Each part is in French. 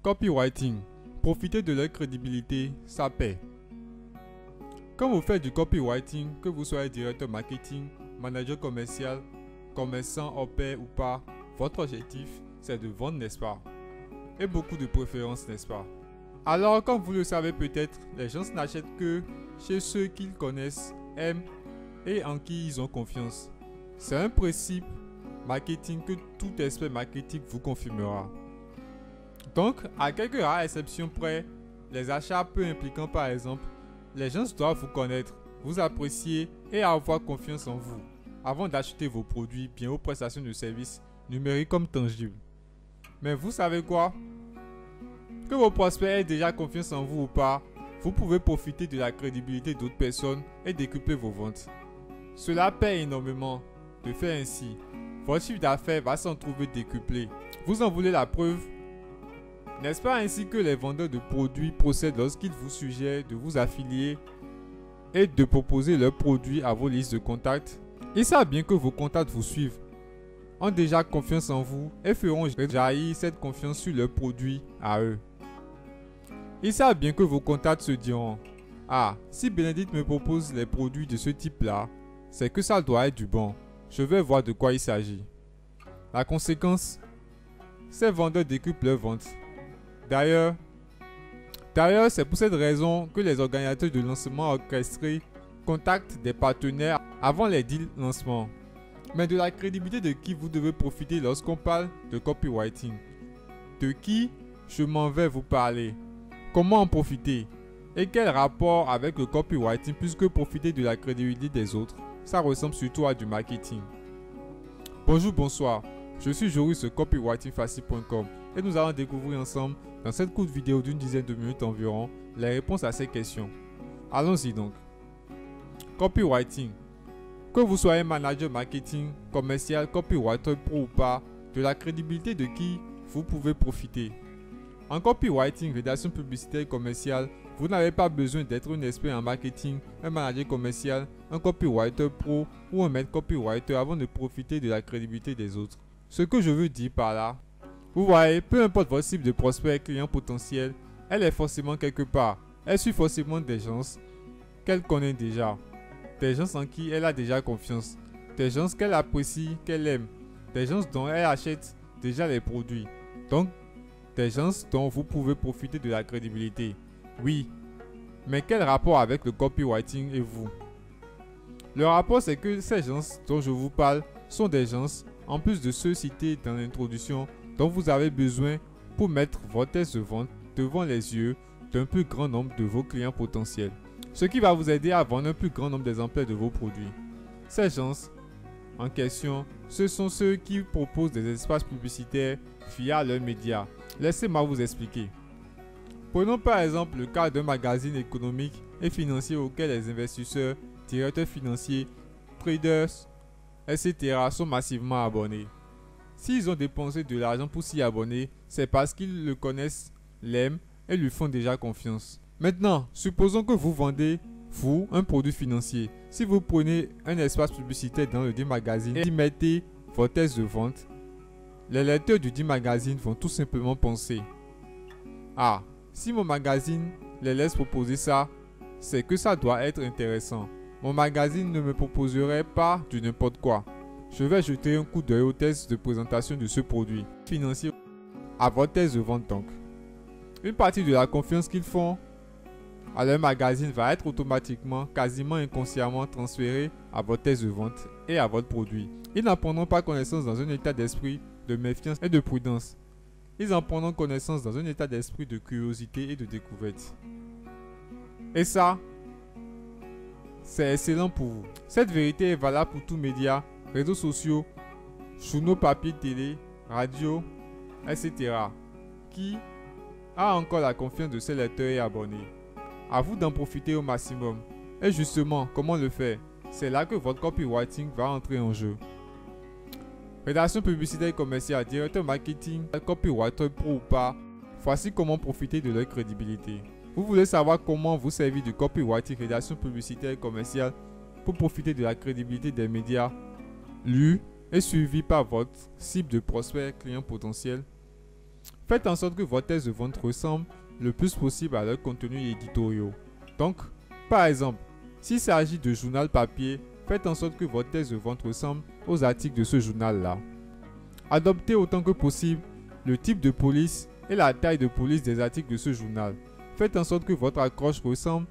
Copywriting. Profiter de leur crédibilité, ça paie. Quand vous faites du copywriting, que vous soyez directeur marketing, manager commercial, commerçant au pair ou pas, votre objectif, c'est de vendre, n'est-ce pas? Et beaucoup de préférences, n'est-ce pas? Alors, comme vous le savez peut-être, les gens n'achètent que chez ceux qu'ils connaissent, aiment et en qui ils ont confiance. C'est un principe marketing que tout expert marketing vous confirmera. Donc, à quelques rares exceptions près, les achats peu impliquant par exemple, les gens doivent vous connaître, vous apprécier et avoir confiance en vous avant d'acheter vos produits bien aux prestations de services numériques comme tangibles. Mais vous savez quoi? Que vos prospects aient déjà confiance en vous ou pas, vous pouvez profiter de la crédibilité d'autres personnes et décupler vos ventes. Cela paie énormément de faire ainsi. Votre chiffre d'affaires va s'en trouver décuplé. Vous en voulez la preuve? N'est-ce pas ainsi que les vendeurs de produits procèdent lorsqu'ils vous suggèrent de vous affilier et de proposer leurs produits à vos listes de contacts? Ils savent bien que vos contacts vous suivent, ont déjà confiance en vous et feront jaillir cette confiance sur leurs produits à eux. Ils savent bien que vos contacts se diront: ah, si Bénédicte me propose les produits de ce type-là, c'est que ça doit être du bon. Je vais voir de quoi il s'agit. La conséquence, ces vendeurs décuplent leurs ventes. D'ailleurs, c'est pour cette raison que les organisateurs de lancement orchestrés contactent des partenaires avant les deals lancement. Mais de la crédibilité de qui vous devez profiter lorsqu'on parle de copywriting. De qui je m'en vais vous parler. Comment en profiter? Et quel rapport avec le copywriting puisque profiter de la crédibilité des autres, ça ressemble surtout à du marketing. Bonjour, bonsoir. Je suis Joris de copywritingfacile.com et nous allons découvrir ensemble, dans cette courte vidéo d'une dizaine de minutes environ, les réponses à ces questions. Allons-y donc. Copywriting. Que vous soyez manager marketing, commercial, copywriter pro ou pas, de la crédibilité de qui vous pouvez profiter. En copywriting, rédaction publicitaire et commerciale, vous n'avez pas besoin d'être un expert en marketing, un manager commercial, un copywriter pro ou un maître copywriter avant de profiter de la crédibilité des autres. Ce que je veux dire par là, vous voyez, peu importe votre cible de prospect, client potentiel, elle est forcément quelque part. Elle suit forcément des gens qu'elle connaît déjà. Des gens en qui elle a déjà confiance. Des gens qu'elle apprécie, qu'elle aime. Des gens dont elle achète déjà les produits. Donc, des gens dont vous pouvez profiter de la crédibilité. Oui, mais quel rapport avec le copywriting et vous? Le rapport, c'est que ces gens dont je vous parle sont des gens, en plus de ceux cités dans l'introduction, dont vous avez besoin pour mettre votre test de vente devant les yeux d'un plus grand nombre de vos clients potentiels. Ce qui va vous aider à vendre un plus grand nombre d'exemplaires de vos produits. Ces gens en question, ce sont ceux qui proposent des espaces publicitaires via leurs médias. Laissez-moi vous expliquer. Prenons par exemple le cas d'un magazine économique et financier auquel les investisseurs, directeurs financiers, traders, etc. sont massivement abonnés. S'ils ont dépensé de l'argent pour s'y abonner, c'est parce qu'ils le connaissent, l'aiment et lui font déjà confiance. Maintenant, supposons que vous vendez, vous, un produit financier. Si vous prenez un espace publicitaire dans le dit magazine et y mettez vos tests de vente, les lecteurs du dit magazine vont tout simplement penser: ah, si mon magazine les laisse proposer ça, c'est que ça doit être intéressant. Mon magazine ne me proposerait pas du n'importe quoi. Je vais jeter un coup d'œil au test de présentation de ce produit financier à votre test de vente donc. Une partie de la confiance qu'ils font à leur magazine va être automatiquement, quasiment inconsciemment transférée à votre test de vente et à votre produit. Ils n'en prendront pas connaissance dans un état d'esprit de méfiance et de prudence. Ils en prendront connaissance dans un état d'esprit de curiosité et de découverte. Et ça, c'est excellent pour vous. Cette vérité est valable pour tous médias, réseaux sociaux, journaux papier, télé, radio, etc. Qui a encore la confiance de ses lecteurs et abonnés. À vous d'en profiter au maximum. Et justement, comment le faire? C'est là que votre copywriting va entrer en jeu. Rédaction publicitaire et commerciale, directeur marketing, copywriter pro ou pas, voici comment profiter de leur crédibilité. Vous voulez savoir comment vous servir du copywriting, rédaction publicitaire et commerciale pour profiter de la crédibilité des médias lus et suivis par votre cible de prospects clients potentiels? Faites en sorte que vos textes de vente ressemblent le plus possible à leurs contenus éditoriaux. Donc, par exemple, s'il s'agit de journal papier, faites en sorte que votre texte de vente ressemble aux articles de ce journal-là. Adoptez autant que possible le type de police et la taille de police des articles de ce journal. Faites en sorte que votre accroche ressemble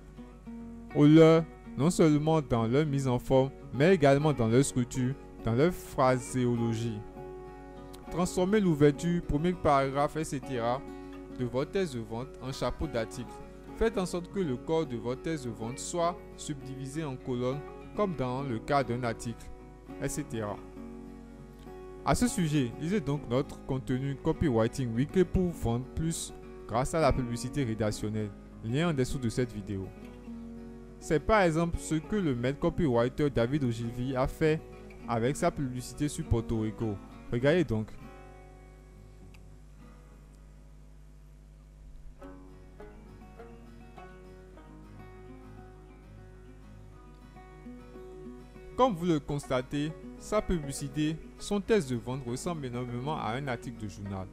aux leurs, non seulement dans leur mise en forme, mais également dans leur structure, dans leur phraséologie. Transformez l'ouverture, premier paragraphe, etc. de votre texte de vente en chapeau d'article. Faites en sorte que le corps de votre texte de vente soit subdivisé en colonnes, comme dans le cas d'un article, etc. À ce sujet, lisez donc notre contenu Copywriting Weekly pour vendre plus grâce à la publicité rédactionnelle. Lien en dessous de cette vidéo. C'est par exemple ce que le maître copywriter David Ogilvy a fait avec sa publicité sur Porto Rico. Regardez donc. Comme vous le constatez, sa publicité, son texte de vente ressemble énormément à un article de journal,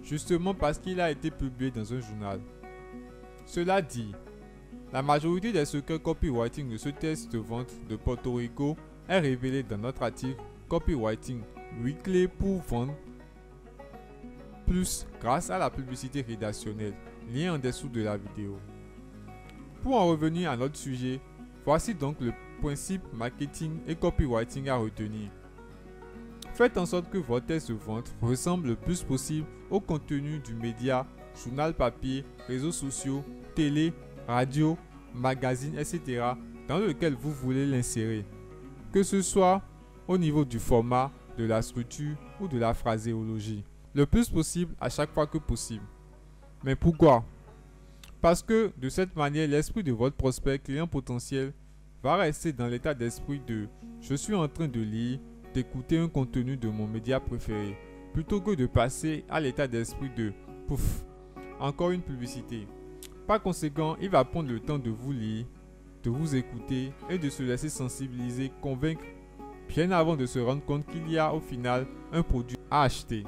justement parce qu'il a été publié dans un journal. Cela dit, la majorité des secrets copywriting de ce texte de vente de Porto Rico est révélé dans notre article Copywriting Weekly pour vendre plus grâce à la publicité rédactionnelle. Lien en dessous de la vidéo. Pour en revenir à notre sujet, voici donc le principe marketing et copywriting à retenir. Faites en sorte que votre texte de vente ressemble le plus possible au contenu du média, journal papier, réseaux sociaux, télé, radio, magazine, etc. dans lequel vous voulez l'insérer. Que ce soit au niveau du format, de la structure ou de la phraséologie. Le plus possible à chaque fois que possible. Mais pourquoi? Parce que de cette manière, l'esprit de votre prospect client potentiel va rester dans l'état d'esprit de « je suis en train de lire, d'écouter un contenu de mon média préféré » plutôt que de passer à l'état d'esprit de « pouf, encore une publicité ». Par conséquent, il va prendre le temps de vous lire, de vous écouter et de se laisser sensibiliser, convaincre bien avant de se rendre compte qu'il y a au final un produit à acheter.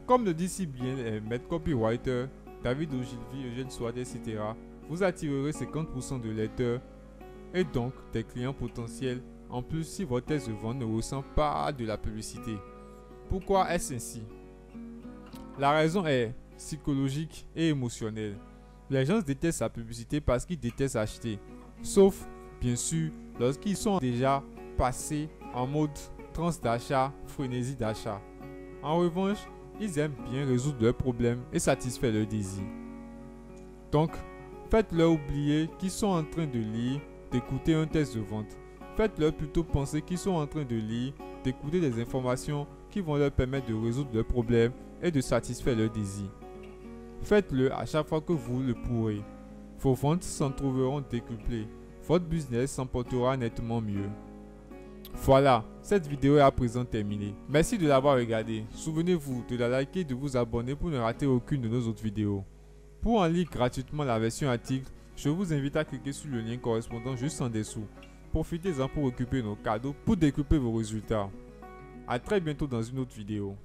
Comme le dit si bien les maîtres copywriters David Ogilvy, Eugène Swart, etc., vous attirerez 50% de lecteurs et donc des clients potentiels, en plus si votre texte de vente ne ressent pas à de la publicité. Pourquoi est-ce ainsi? La raison est psychologique et émotionnelle. Les gens détestent la publicité parce qu'ils détestent acheter, sauf bien sûr lorsqu'ils sont déjà passés en mode transe d'achat, frénésie d'achat. En revanche, ils aiment bien résoudre leurs problèmes et satisfaire leurs désirs. Donc, faites-leur oublier qu'ils sont en train de lire, d'écouter un texte de vente. Faites-leur plutôt penser qu'ils sont en train de lire, d'écouter des informations qui vont leur permettre de résoudre leurs problèmes et de satisfaire leurs désirs. Faites-le à chaque fois que vous le pourrez. Vos ventes s'en trouveront décuplées. Votre business s'en portera nettement mieux. Voilà, cette vidéo est à présent terminée. Merci de l'avoir regardée. Souvenez-vous de la liker et de vous abonner pour ne rater aucune de nos autres vidéos. Pour en lire gratuitement la version article, je vous invite à cliquer sur le lien correspondant juste en dessous. Profitez-en pour occuper nos cadeaux pour découper vos résultats. A très bientôt dans une autre vidéo.